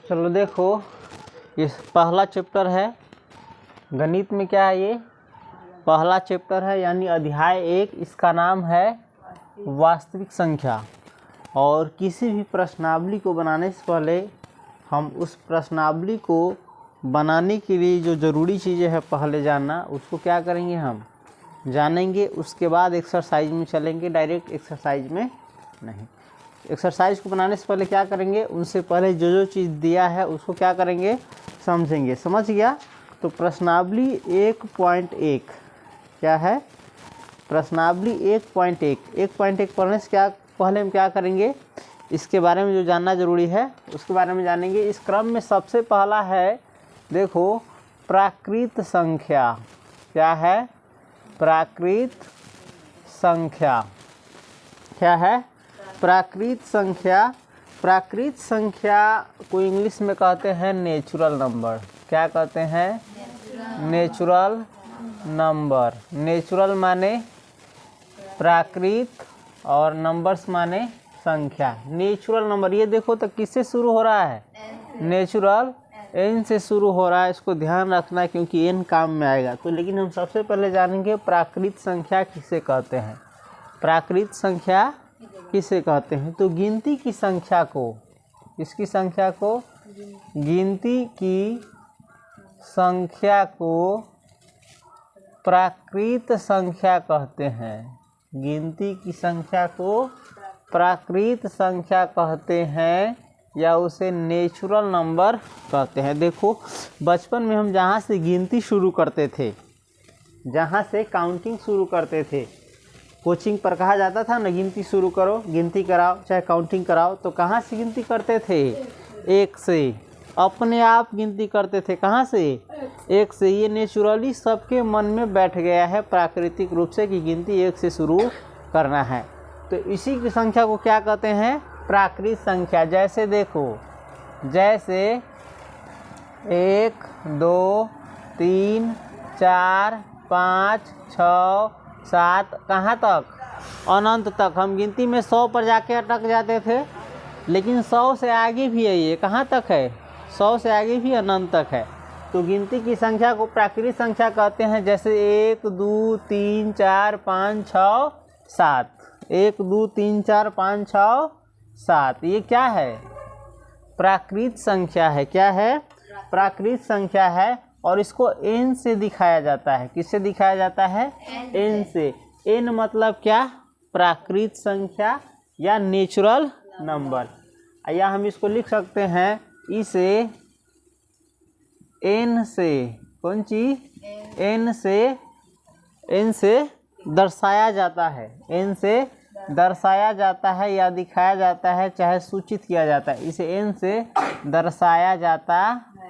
चलो देखो, ये पहला चैप्टर है गणित में। क्या है ये? पहला चैप्टर है यानी अध्याय 1। इसका नाम है वास्तविक संख्या। और किसी भी प्रश्नावली को बनाने से पहले हम उस प्रश्नावली को बनाने के लिए जो ज़रूरी चीज़ें हैं पहले जानना, उसको क्या करेंगे, हम जानेंगे। उसके बाद एक्सरसाइज में चलेंगे, डायरेक्ट एक्सरसाइज में नहीं। एक्सरसाइज को बनाने से पहले क्या करेंगे, उनसे पहले जो जो चीज़ दिया है उसको क्या करेंगे, समझेंगे। समझ गया? तो प्रश्नावली 1.1 क्या है? प्रश्नावली 1.1 1.1 पढ़ने से क्या पहले हम क्या करेंगे, इसके बारे में जो जानना ज़रूरी है उसके बारे में जानेंगे। इस क्रम में सबसे पहला है, देखो, प्राकृत संख्या। क्या है? प्राकृत संख्या। क्या है? प्राकृत संख्या। प्राकृत संख्या को इंग्लिश में कहते हैं नेचुरल नंबर। क्या कहते हैं? Natural number. नेचुरल माने प्राकृत और नंबर्स माने संख्या। नेचुरल नंबर, ये देखो तो किससे शुरू हो रहा है? नेचुरल, एन से शुरू हो रहा है। इसको ध्यान रखना क्योंकि एन काम में आएगा। तो लेकिन हम सबसे पहले जानेंगे प्राकृत संख्या किसे कहते हैं। प्राकृत संख्या किसे कहते हैं? तो गिनती की संख्या को, किसकी संख्या को? गिनती की संख्या को प्राकृत संख्या कहते हैं। गिनती की संख्या को प्राकृत संख्या कहते हैं या उसे नेचुरल नंबर कहते हैं। देखो, बचपन में हम जहाँ से गिनती शुरू करते थे, जहाँ से काउंटिंग शुरू करते थे, कोचिंग पर कहा जाता था ना, गिनती शुरू करो, गिनती कराओ, चाहे काउंटिंग कराओ, तो कहाँ से गिनती करते थे? 1 से। अपने आप गिनती करते थे। कहाँ से? 1 से। ये नेचुरली सबके मन में बैठ गया है प्राकृतिक रूप से कि गिनती 1 से शुरू करना है। तो इसी की संख्या को क्या कहते हैं? प्राकृत संख्या। जैसे देखो, जैसे 1 2 3 4 5 6 7, कहाँ तक? अनंत तक। हम गिनती में 100 पर जाके अटक जाते थे, लेकिन 100 से आगे भी है। ये कहाँ तक है? 100 से आगे भी अनंत तक है। तो गिनती की संख्या को प्राकृत संख्या कहते हैं। जैसे 1 2 3 4 5 6 7, 1 2 3 4 5 6 7, ये क्या है? प्राकृत संख्या है। क्या है? प्राकृत संख्या है। और इसको एन से दिखाया जाता है। किससे दिखाया जाता है? एन से। एन मतलब क्या? प्राकृत संख्या या नेचुरल नंबर। या हम इसको लिख सकते हैं, इसे एन से, कौन चीज? एन से दर्शाया जाता है। एन से दर्शाया जाता है या दिखाया जाता है, चाहे सूचित किया जाता है। इसे एन से दर्शाया जाता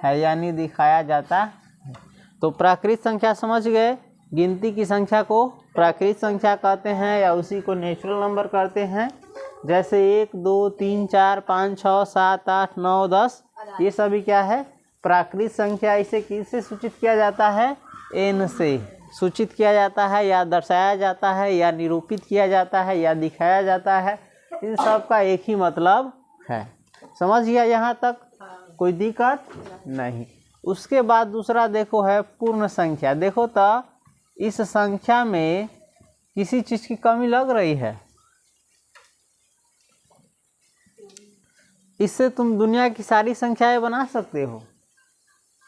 है यानी दिखाया जाता है। तो प्राकृत संख्या समझ गए। गिनती की संख्या को प्राकृत संख्या कहते हैं या उसी को नेचुरल नंबर कहते हैं। जैसे 1 2 3 4 5 6 7 8 9 10, ये सभी क्या है? प्राकृत संख्या। इसे किससे सूचित किया जाता है? एन से सूचित किया जाता है या दर्शाया जाता है या निरूपित किया जाता है या दिखाया जाता है। इन सब का एक ही मतलब है। समझ गया यहाँ तक? कोई दिक्कत नहीं। उसके बाद दूसरा देखो है पूर्ण संख्या। देखो तो इस संख्या में किसी चीज़ की कमी लग रही है? इससे तुम दुनिया की सारी संख्याएं बना सकते हो?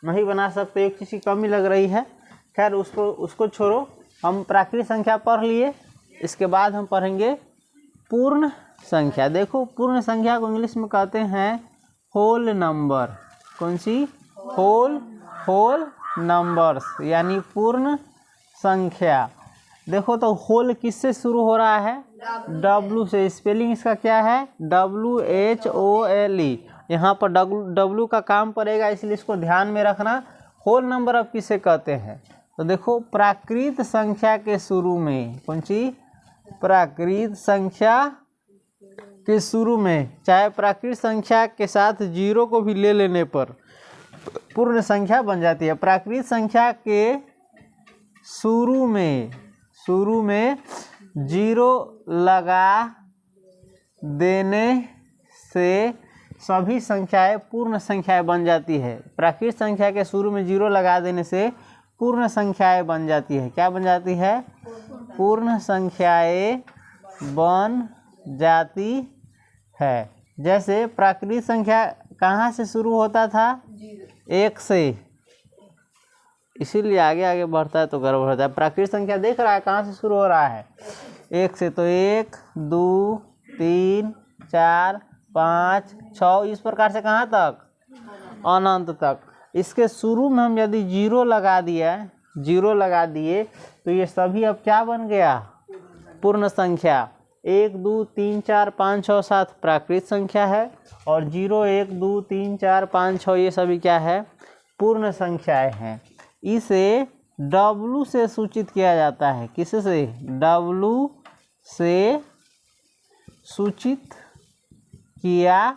नहीं बना सकते। एक चीज़ की कमी लग रही है। खैर उसको छोड़ो, हम प्राकृत संख्या पढ़ लिए। इसके बाद हम पढ़ेंगे पूर्ण संख्या। देखो, पूर्ण संख्या को इंग्लिश में कहते हैं होल नंबर। कौन सी? होल नंबर्स यानी पूर्ण संख्या। देखो तो होल किससे शुरू हो रहा है? W से। स्पेलिंग इसका क्या है? WHOLE। यहाँ पर W का काम पड़ेगा, इसलिए इसको ध्यान में रखना। होल नंबर अब किसे कहते हैं? तो देखो, प्राकृत संख्या के शुरू में, कौन सी? प्राकृत संख्या के शुरू में, चाहे प्राकृत संख्या के साथ 0 को भी ले लेने पर पूर्ण संख्या बन जाती है। प्राकृत संख्या के शुरू में 0 लगा देने से सभी संख्याएं पूर्ण संख्याएं बन जाती है। प्राकृत संख्या के शुरू में 0 लगा देने से पूर्ण संख्याएं बन जाती है। क्या बन जाती है? पूर्ण संख्याएं बन जाती है। जैसे प्राकृत संख्या कहाँ से शुरू होता था? 1 से, इसीलिए आगे आगे बढ़ता है तो गड़बड़ होता है। प्राकृत संख्या देख रहा है कहाँ से शुरू हो रहा है? 1 से। तो 1 2 3 4 5 6 इस प्रकार से कहाँ तक? अनंत तक। इसके शुरू में हम यदि 0 लगा दिए तो ये सभी अब क्या बन गया? पूर्ण संख्या। 1 2 3 4 5 6 7 प्राकृत संख्या है और 0 1 2 3 4 5 6 ये सभी क्या है? पूर्ण संख्याएं हैं। इसे W से सूचित किया जाता है। किससे? W से सूचित किया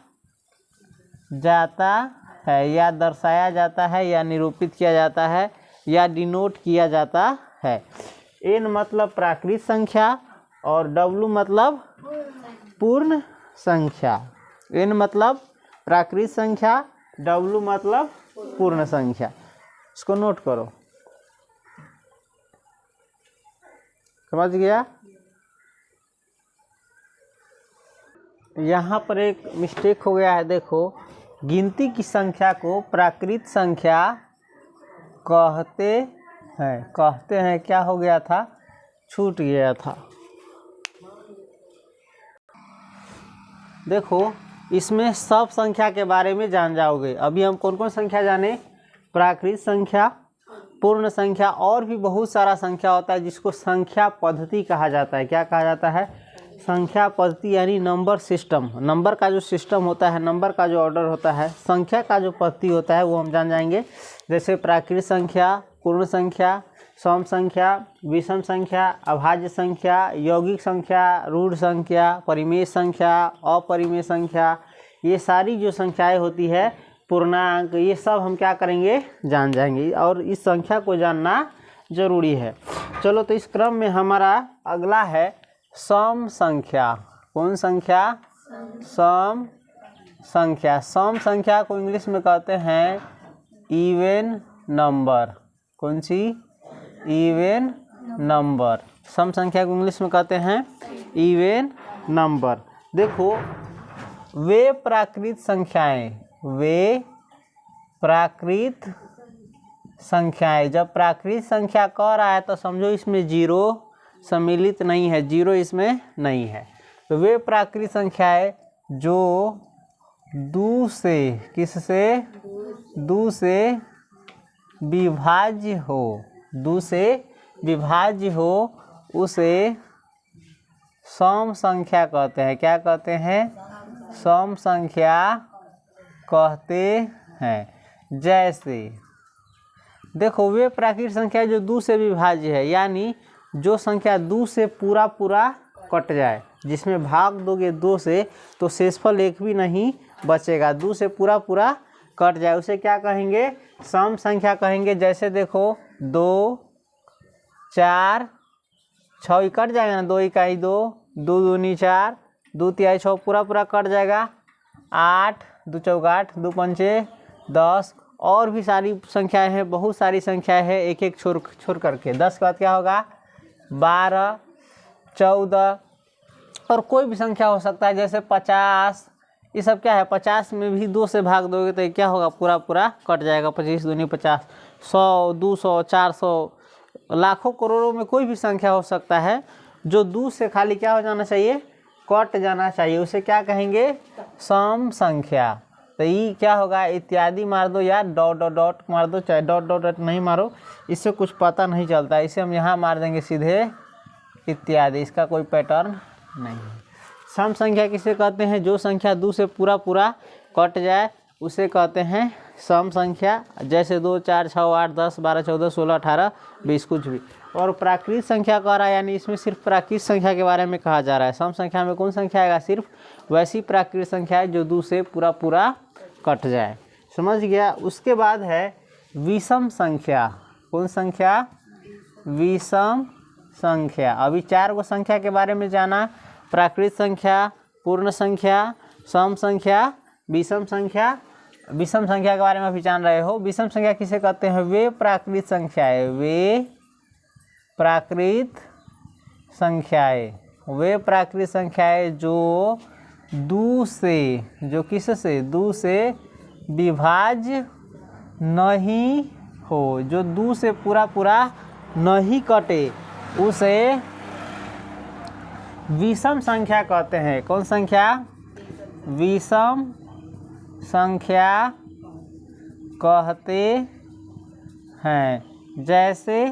जाता है या दर्शाया जाता है या निरूपित किया जाता है या डिनोट किया जाता है। N मतलब प्राकृत संख्या और W मतलब पूर्ण संख्या। N मतलब प्राकृत संख्या, W मतलब पूर्ण संख्या। इसको नोट करो। समझ गया? यहाँ पर एक मिस्टेक हो गया है। देखो, गिनती की संख्या को प्राकृत संख्या कहते हैं। क्या हो गया था? छूट गया था। देखो, इसमें सब संख्या के बारे में जान जाओगे। अभी हम कौन कौन संख्या जाने? प्राकृत संख्या, पूर्ण संख्या, और भी बहुत सारा संख्या होता है जिसको संख्या पद्धति कहा जाता है। क्या कहा जाता है? संख्या पद्धति, यानी नंबर सिस्टम। नंबर का जो सिस्टम होता है, नंबर का जो ऑर्डर होता है, संख्या का जो पद्धति होता है वो हम जान जाएंगे। जैसे प्राकृत संख्या, पूर्ण संख्या, सम संख्या, विषम संख्या, अभाज्य संख्या, यौगिक संख्या, रूढ़ संख्या, परिमेय संख्या, अपरिमेय संख्या, ये सारी जो संख्याएं होती है, पूर्णांक, ये सब हम क्या करेंगे? जान जाएंगे। और इस संख्या को जानना जरूरी है। चलो, तो इस क्रम में हमारा अगला है सम संख्या। कौन संख्या? सम संख्या। सम संख्या को इंग्लिश में कहते हैं इवन नंबर। कौन सी? Even number. सम संख्या को इंग्लिश में कहते हैं इवन नंबर। देखो, वे प्राकृत संख्याएं, जब प्राकृत संख्या कह रहा है तो समझो इसमें 0 सम्मिलित नहीं है, 0 इसमें नहीं है। तो वे प्राकृत संख्याएं जो दो से, किससे? दो से विभाज्य हो, उसे सम संख्या कहते हैं। क्या कहते हैं? सम संख्या कहते हैं। जैसे देखो, वे प्राकृत संख्या जो 2 से विभाज्य है, यानी जो संख्या 2 से पूरा कट जाए, जिसमें भाग दोगे 2 से तो शेषफल एक भी नहीं बचेगा, 2 से पूरा कट जाए, उसे क्या कहेंगे? सम संख्या कहेंगे। जैसे देखो, 2 4 6 कट जाएगा ना, 2 इकाई 2, 2 दूनी 4, 2 तिहाई 6 पूरा कट जाएगा। 8 2 चौका 8, 2 पंचे 10, और भी सारी संख्याएं हैं, बहुत सारी संख्याएं हैं, एक एक छोड़ करके। 10 के बाद क्या होगा? 12 14, और कोई भी संख्या हो सकता है, जैसे 50। ये सब क्या है? 50 में भी 2 से भाग दोगे तो क्या होगा? पूरा कट जाएगा। 25 दूनी 50, 100 200 400, लाखों करोड़ों में कोई भी संख्या हो सकता है जो 2 से खाली क्या हो जाना चाहिए? कट जाना चाहिए। उसे क्या कहेंगे? सम संख्या। तो ये क्या होगा? इत्यादि मार दो या डॉट मार दो, चाहे डॉट नहीं मारो, इससे कुछ पता नहीं चलता। इसे हम यहाँ मार देंगे सीधे इत्यादि, इसका कोई पैटर्न नहीं है। सम संख्या किसे कहते हैं? जो संख्या 2 से पूरा कट जाए उसे कहते हैं सम संख्या। जैसे 2 4 6 8 10 12 14 16 18 20, कुछ भी। और प्राकृत संख्या कह रहा है, यानी इसमें सिर्फ प्राकृत संख्या के बारे में कहा जा रहा है। सम संख्या में कौन संख्या आएगा? सिर्फ वैसी प्राकृत संख्या है जो 2 से पूरा कट जाए। समझ गया? उसके बाद है विषम संख्या। कौन संख्या? विषम संख्या। अभी 4 गो संख्या के बारे में जाना, प्राकृत संख्या, पूर्ण संख्या, सम संख्या, विषम संख्या, विषम संख्या के बारे में भी जान रहे हो। विषम संख्या किसे कहते हैं? वे प्राकृत संख्याएं, वे प्राकृत संख्याएं, वे प्राकृत संख्याएं जो दो से, जो किससे, दो से विभाज्य नहीं हो, जो दो से पूरा पूरा नहीं कटे, उसे विषम संख्या कहते हैं। कौन संख्या? विषम संख्या कहते हैं। जैसे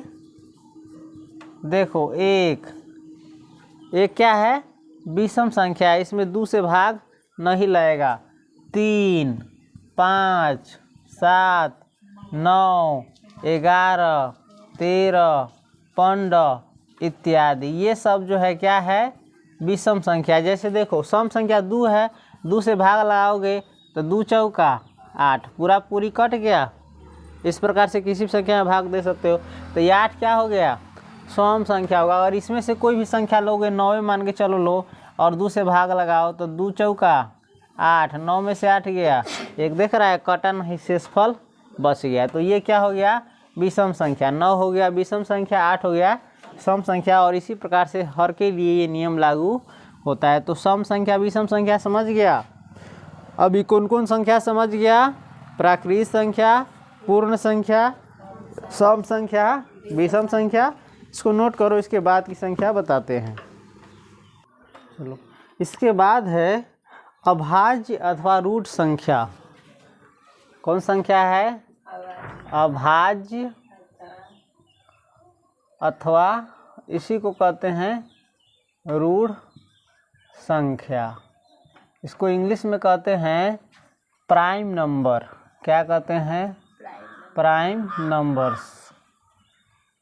देखो एक क्या है? विषम संख्या है, इसमें दो से भाग नहीं लगेगा। 3, 5, 7, 9, 11, 13, 15 इत्यादि, ये सब जो है क्या है? विषम संख्या। जैसे देखो सम संख्या 2 है, 2 से भाग लगाओगे तो 2 चौका 8, पूरा पूरी कट गया। इस प्रकार से किसी भी संख्या में भाग दे सकते हो। तो ये 8 क्या हो गया? सम संख्या होगा। और इसमें से कोई भी संख्या लोगे, 9 मान के चलो लो, और 2 से भाग लगाओ तो 2 चौका 8, 9 में से 8 गया, एक देख रहा है कटा नहीं, शेषफल बच गया। तो ये क्या हो गया? विषम संख्या। 9 हो गया विषम संख्या, 8 हो गया सम संख्या। और इसी प्रकार से हर के लिए ये नियम लागू होता है। तो सम संख्या, विषम संख्या समझ गया। अभी कौन कौन संख्या समझ गया? प्राकृत संख्या, पूर्ण संख्या, सम संख्या, विषम संख्या। इसको नोट करो, इसके बाद की संख्या बताते हैं। चलो, इसके बाद है अभाज्य अथवा रूट संख्या। कौन संख्या है? अभाज्य अथवा इसी को कहते हैं रूढ़ संख्या। इसको इंग्लिश में कहते हैं प्राइम नंबर। क्या कहते हैं? Prime numbers.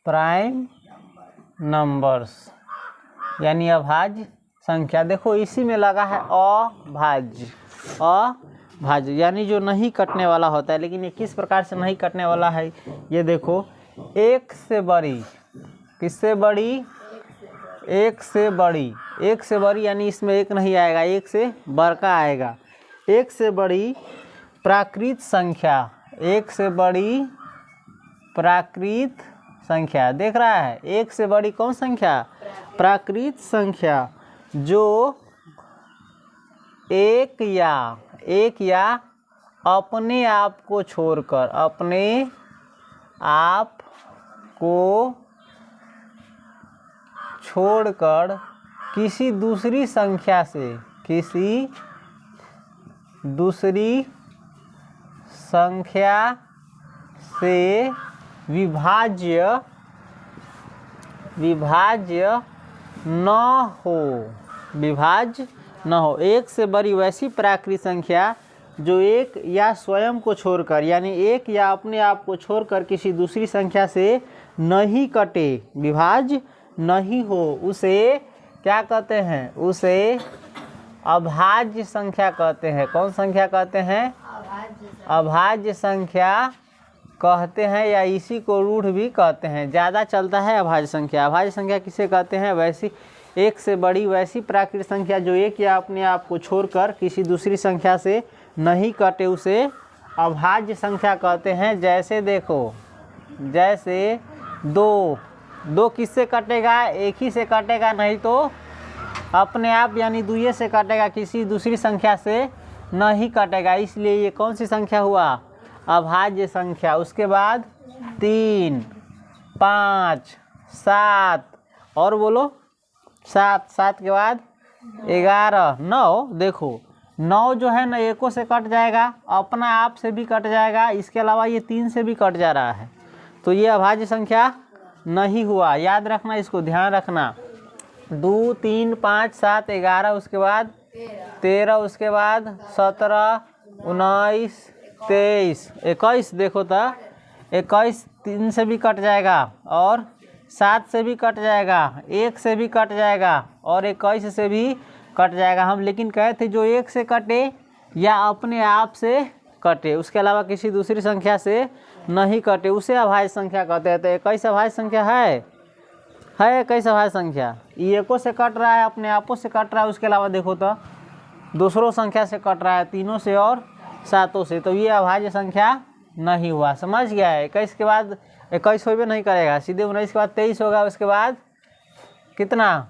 प्राइम नंबर्स यानी अभाज्य संख्या। देखो इसी में लगा है अभाज्य। अभाज्य यानी जो नहीं कटने वाला होता है। लेकिन ये किस प्रकार से नहीं कटने वाला है? ये देखो, एक से बड़ी, किससे बड़ी? एक से बड़ी। एक से बड़ी यानी इसमें एक नहीं आएगा, एक से बड़का आएगा। एक से बड़ी प्राकृत संख्या, एक से बड़ी प्राकृत संख्या। देख रहा है? एक से बड़ी कौन संख्या? प्राकृत संख्या, जो एक या अपने आप को छोड़कर, अपने आप को छोड़कर किसी दूसरी संख्या से, किसी दूसरी संख्या से विभाज्य न हो, विभाज्य न हो। एक से बड़ी वैसी प्राकृत संख्या जो एक या स्वयं को छोड़कर, यानी एक या अपने आप को छोड़कर किसी दूसरी संख्या से नहीं कटे, विभाज्य नहीं हो, उसे क्या कहते हैं? उसे अभाज्य संख्या कहते हैं। कौन संख्या कहते हैं? अभाज्य संख्या कहते हैं, या इसी को रूढ़ भी कहते हैं। ज़्यादा चलता है अभाज्य संख्या। अभाज्य संख्या किसे कहते हैं? वैसी एक से बड़ी वैसी प्राकृत संख्या जो एक या अपने आप को छोड़कर किसी दूसरी संख्या से नहीं कटे, उसे अभाज्य संख्या कहते हैं। जैसे देखो, जैसे दो किससे कटेगा? एक ही से कटेगा, नहीं तो अपने आप यानी दुइये से कटेगा, किसी दूसरी संख्या से नहीं कटेगा। इसलिए ये कौन सी संख्या हुआ? अभाज्य संख्या। उसके बाद 3, 5, 7 और बोलो 7 के बाद 11, 9। देखो 9 जो है ना, एको से कट जाएगा, अपना आप से भी कट जाएगा, इसके अलावा ये 3 से भी कट जा रहा है। तो ये अभाज्य संख्या नहीं हुआ। याद रखना, इसको ध्यान रखना। 2, 3, 5, 7, 11, उसके बाद 13, उसके बाद 17, 19, 23, 21। देखो तो 21 3 से भी कट जाएगा, और 7 से भी कट जाएगा, 1 से भी कट जाएगा, और 21 से भी कट जाएगा। हम लेकिन कहे थे जो 1 से कटे या अपने आप से कटे, उसके अलावा किसी दूसरी संख्या से नहीं कटे, उसे अभाज्य संख्या कहते हैं। तो 21 अभाज्य संख्या है 21 अभाज्य संख्या। ये एको से कट रहा है, अपने आपों से कट रहा है, उसके अलावा देखो तो दूसरों संख्या से कट रहा है, तीनों से और सातों से, तो ये अभाज्य संख्या नहीं हुआ। समझ गया है? 21 के बाद 21 होबे नहीं करेगा, सीधे 19 के बाद 23 होगा, उसके बाद कितना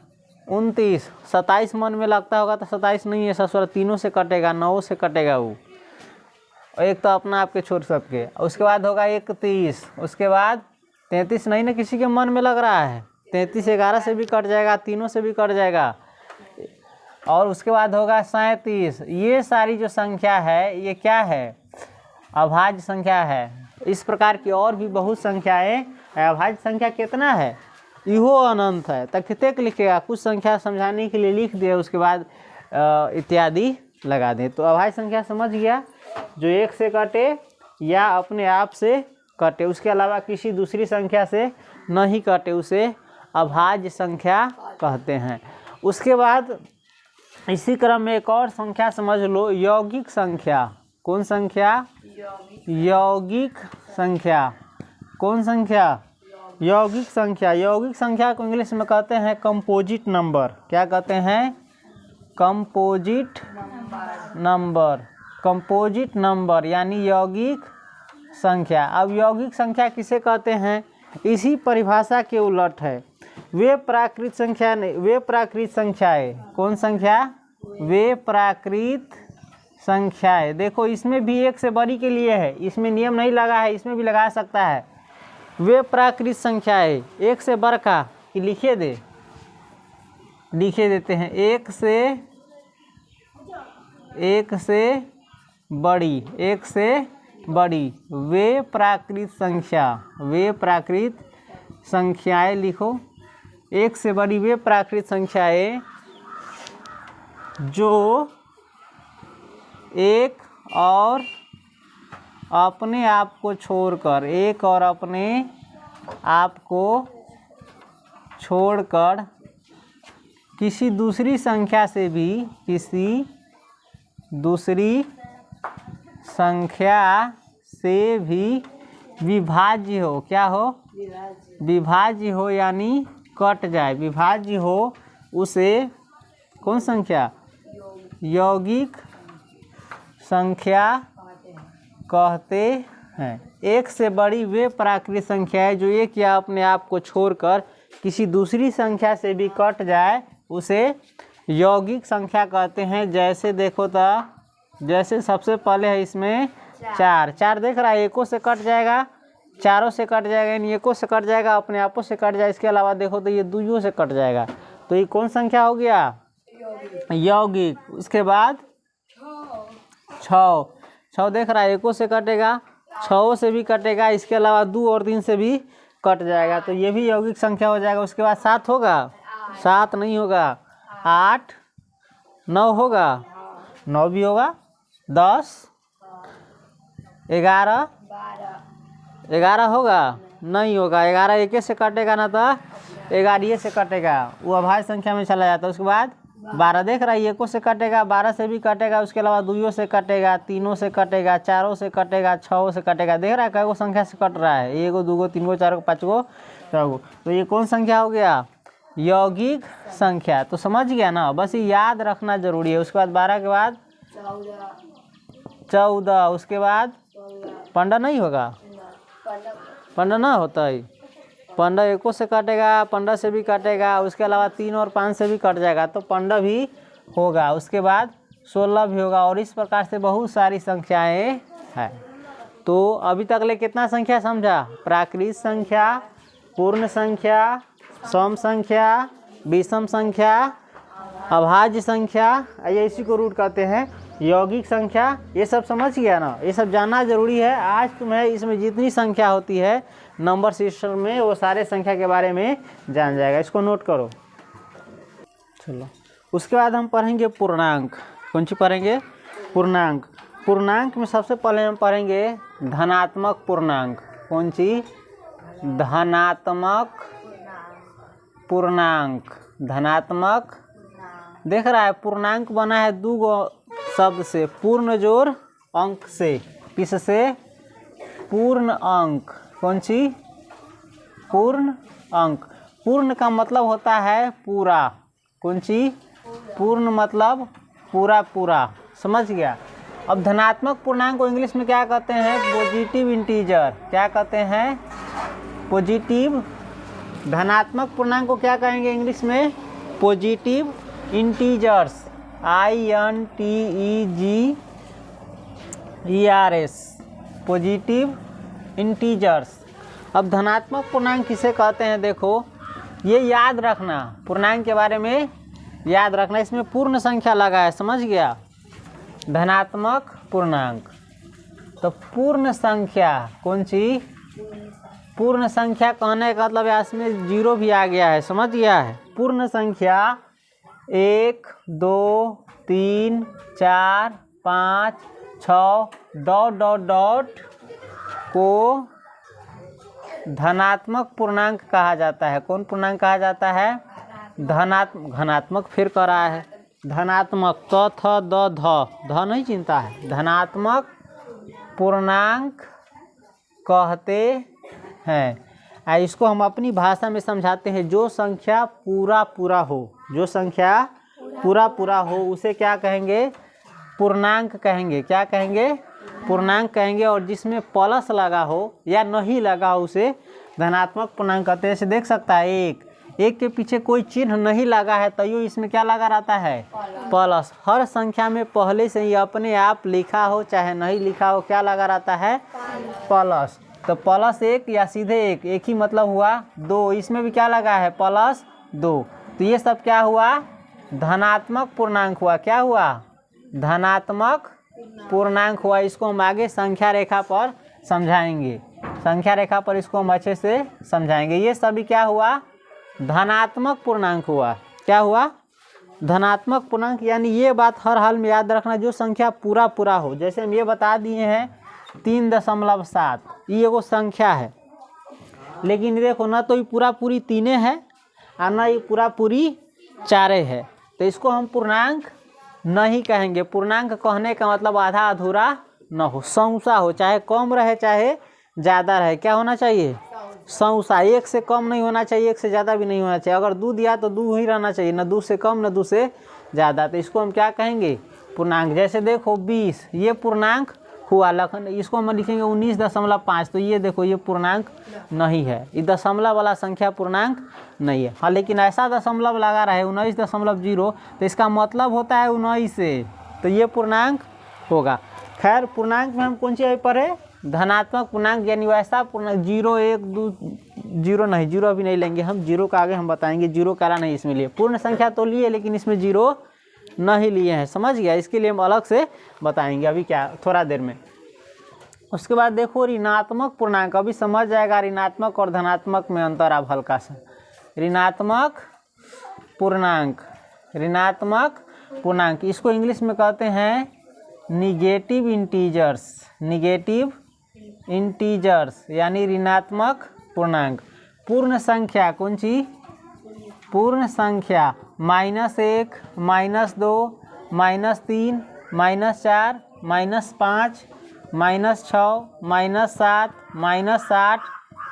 29, 27 मन में लगता होगा तो 27 नहीं है ससुर, तीनों से कटेगा, 9 से कटेगा वो, एक तो अपना आपके छोड़ सबके। उसके बाद होगा 31, उसके बाद 33 नहीं ना किसी के मन में लग रहा है, 33 11 से भी कट जाएगा, तीनों से भी कट जाएगा, और उसके बाद होगा 37। ये सारी जो संख्या है ये क्या है? अभाज्य संख्या है। इस प्रकार की और भी बहुत संख्याएं है। अभाज्य संख्या कितना है? इहो अनंत है। तक लिखेगा, कुछ संख्या समझाने के लिए लिख दिया, उसके बाद इत्यादि लगा दें। तो अभाज्य संख्या समझ गया, जो एक से कटे या अपने आप से कटे, उसके अलावा किसी दूसरी संख्या से नहीं कटे, उसे अभाज्य संख्या कहते हैं। उसके बाद इसी क्रम में एक और संख्या समझ लो, यौगिक संख्या। कौन संख्या? यौगिक संख्या। कौन संख्या? यौगिक संख्या। यौगिक संख्या को इंग्लिश में कहते हैं कंपोजिट नंबर। क्या कहते हैं? Composite number. कंपोजिट नंबर यानी यौगिक संख्या। अब यौगिक संख्या किसे कहते हैं? इसी परिभाषा के उलट है। वे प्राकृत संख्या नहीं, वे प्राकृत संख्याएं। कौन संख्या? वे प्राकृत संख्याएं। देखो इसमें भी एक से बड़ी के लिए है, इसमें नियम नहीं लगा है, इसमें भी लगा सकता है। वे प्राकृत संख्याएं, एक से बढ़ का कि लिखे देते हैं, एक से बड़ी, एक से बड़ी। वे प्राकृत संख्या, वे प्राकृत संख्याएं लिखो, एक से बड़ी वे प्राकृत संख्याएं जो एक और अपने आप को छोड़कर, एक और अपने आप को छोड़कर किसी दूसरी संख्या से भी, किसी दूसरी संख्या से भी विभाज्य हो। क्या हो? विभाज्य हो यानी कट जाए, विभाज्य हो, उसे कौन संख्या? यौगिक संख्या कहते हैं। एक से बड़ी वे प्राकृत संख्या है जो एक या अपने आप को छोड़कर किसी दूसरी संख्या से भी कट जाए, उसे यौगिक संख्या कहते हैं। जैसे देखो तो, जैसे सबसे पहले है इसमें 4 देख रहा है, एको से कट जाएगा, चारों से कट जाएगा, यानी एको से कट जाएगा, अपने आपों से कट जाए। इसके अलावा देखो तो ये दुइयों से कट जाएगा, तो ये कौन संख्या हो गया? यौगिक। उसके बाद 6 देख रहा है, एको से कटेगा, 6 से भी कटेगा, इसके अलावा 2 और 3 से भी कट जाएगा, तो ये भी यौगिक संख्या हो जाएगा। उसके बाद 7 होगा, 7 नहीं होगा, 8, 9 होगा, 9 भी होगा, 10, 11 होगा, नहीं होगा, 11 एक से कटेगा ना, तो 11 से कटेगा, वो अभाज्य संख्या में चला जाता है। उसके बाद 12 देख रहा है, एको से कटेगा, 12 से भी कटेगा, उसके अलावा दुइयों से कटेगा, तीनों से कटेगा, चारों से कटेगा, 6 से कटेगा। देख रहा है कई संख्या से कट रहा है, 1 2 3 4 5 6, तो ये कौन संख्या हो गया? यौगिक संख्या। तो समझ गया ना, बस ये याद रखना जरूरी है। उसके बाद 12 के बाद 14, उसके बाद 15 नहीं होगा, 15 ना होता है, 15 एको से कटेगा, 15 से भी कटेगा, उसके अलावा 3 और 5 से भी कट जाएगा, तो 15 भी होगा। उसके बाद 16 भी होगा, और इस प्रकार से बहुत सारी संख्याएं हैं। तो अभी तक ले कितना संख्या समझा? प्राकृत संख्या, पूर्ण संख्या, सम संख्या, विषम संख्या, अभाज्य संख्या, ये इसी को रूट कहते हैं यौगिक संख्या। ये सब समझ गया ना, ये सब जानना जरूरी है। आज तुम्हें इसमें जितनी संख्या होती है नंबर सिस्टम में, वो सारे संख्या के बारे में जान जाएगा, इसको नोट करो। चलो, उसके बाद हम पढ़ेंगे पूर्णांक। कौन सी पढ़ेंगे? पूर्णांक। पूर्णांक में सबसे पहले हम पढ़ेंगे धनात्मक पूर्णांक। कौन सी? धनात्मक पूर्णांक। धनात्मक, देख रहा है पूर्णांक बना है 2 शब्द से, पूर्ण जोड़ अंक से। किससे? पूर्ण अंक। कौन सी? पूर्ण अंक। पूर्ण का मतलब होता है पूरा। कौन सी? पूर्ण मतलब पूरा पूरा, समझ गया। अब धनात्मक पूर्णांक को इंग्लिश में क्या कहते हैं? Positive integer. क्या कहते हैं? पॉजिटिव। धनात्मक पूर्णांक को क्या कहेंगे इंग्लिश में? Positive integers. INTEGERS, positive integers. अब धनात्मक पूर्णांक किसे कहते हैं? देखो, ये याद रखना, पूर्णांक के बारे में याद रखना। इसमें पूर्ण संख्या लगा है, समझ गया? धनात्मक पूर्णांक। तो पूर्ण संख्या कौन सी? पूर्ण संख्या कहने का मतलब इसमें जीरो भी आ गया है, समझ गया है? पूर्ण संख्या 1 2 3 4 5 6 ... को धनात्मक पूर्णांक कहा जाता है। कौन पूर्णांक कहा जाता है? धनात्मक फिर कर रहा है, धनात्मक। ध नहीं चिंता है, धनात्मक पूर्णांक कहते हैं। इसको हम अपनी भाषा में समझाते हैं। जो संख्या पूरा पूरा हो, जो संख्या पूरा पूरा हो उसे क्या कहेंगे? पूर्णांक कहेंगे। क्या कहेंगे? पूर्णांक कहेंगे। और जिसमें प्लस लगा हो या नहीं लगा हो उसे धनात्मक पूर्णांक कहते हैं। ऐसे देख सकता है, एक के पीछे कोई चिन्ह नहीं लगा है, तैयो इसमें क्या लगा रहता है? प्लस। हर संख्या में पहले से ही अपने आप लिखा हो चाहे नहीं लिखा हो, क्या लगा रहता है? प्लस। तो +1 या सीधे एक ही मतलब हुआ 2। इसमें भी क्या लगा है? +2। तो ये सब क्या हुआ? धनात्मक पूर्णांक हुआ। क्या हुआ? धनात्मक पूर्णांक हुआ। इसको हम आगे संख्या रेखा पर समझाएंगे। संख्या रेखा पर इसको हम अच्छे से समझाएंगे। ये सभी क्या हुआ? धनात्मक पूर्णांक हुआ। क्या हुआ? धनात्मक पूर्णांक। यानी ये बात हर हाल में याद रखना, जो संख्या पूरा पूरा हो। जैसे हम ये बता दिए हैं 3.7, ये एगो संख्या है, लेकिन देखो ना तो ये पूरा पूरी 3 है और ना ये पूरा पूरी 4 है, तो इसको हम पूर्णांक नहीं कहेंगे। पूर्णांक कहने का मतलब आधा अधूरा न हो, सौंसा हो, चाहे कम रहे चाहे ज़्यादा रहे। क्या होना चाहिए? सौंसा। 1 से कम नहीं होना चाहिए, 1 से ज़्यादा भी नहीं होना चाहिए। अगर 2 दिया तो 2 ही रहना चाहिए, न 2 से कम न 2 से ज़्यादा। तो इसको हम क्या कहेंगे? पूर्णांक। जैसे देखो 20, ये पूर्णांक हुआ। लखन इसको हम लिखेंगे 19.5। तो ये देखो, ये पूर्णांक नहीं है, ये दशमलव वाला संख्या पूर्णांक नहीं है। हाँ, लेकिन ऐसा दशमलव लगा रहा है 19.0, तो इसका मतलब होता है 19 से, तो ये पूर्णांक होगा। खैर, पूर्णांक में हम कौन सी अभी पढ़े? धनात्मक पूर्णांक, यानी वैसा पूर्णांक 0 1 2 0 नहीं, 0 अभी नहीं लेंगे हम। 0 का आगे हम बताएंगे, 0 काला नहीं इसमें लिए। पूर्ण संख्या तो लिए, लेकिन इसमें 0 नहीं लिए हैं, समझ गया? इसके लिए हम अलग से बताएंगे अभी, क्या थोड़ा देर में। उसके बाद देखो ऋणात्मक पूर्णांक। अभी समझ जाएगा ऋणात्मक और धनात्मक में अंतर आप हल्का सा। ऋणात्मक पूर्णांक। ऋणात्मक पूर्णांक, इसको इंग्लिश में कहते हैं निगेटिव इंटीजर्स। निगेटिव इंटीजर्स यानी ऋणात्मक पूर्णांक। पूर्ण संख्या कौन सी? पूर्ण संख्या -1 -2 -3 -4 -5 -6 -7 -8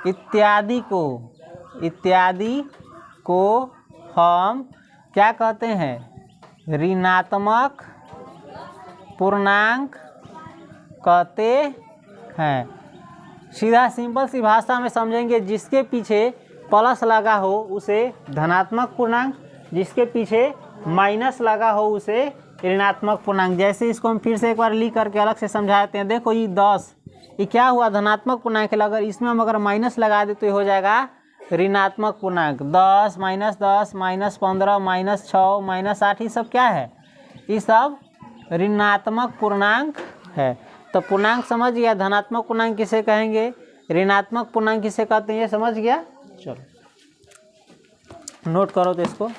इत्यादि को हम क्या कहते हैं? ऋणात्मक पूर्णांक कहते हैं। सीधा सिंपल सी भाषा में समझेंगे, जिसके पीछे प्लस लगा हो उसे धनात्मक पूर्णांक, जिसके पीछे माइनस लगा हो उसे ऋणात्मक पूर्णांक। जैसे इसको हम फिर से एक बार लिख करके अलग से समझाते हैं। देखो ये 10, ये क्या हुआ? धनात्मक पूर्णांक है। अगर इसमें हम अगर माइनस लगा दे तो ये हो जाएगा ऋणात्मक पूर्णांक। 10 -10 -15 -6 -8, ये सब क्या है? ये सब ऋणात्मक पूर्णांक है। तो पूर्णांक समझ गया। धनात्मक पूर्णांक किसे कहेंगे, ऋणात्मक पूर्णांक किसे कहते हैं, ये समझ गया। चलो नोट करो तो इसको।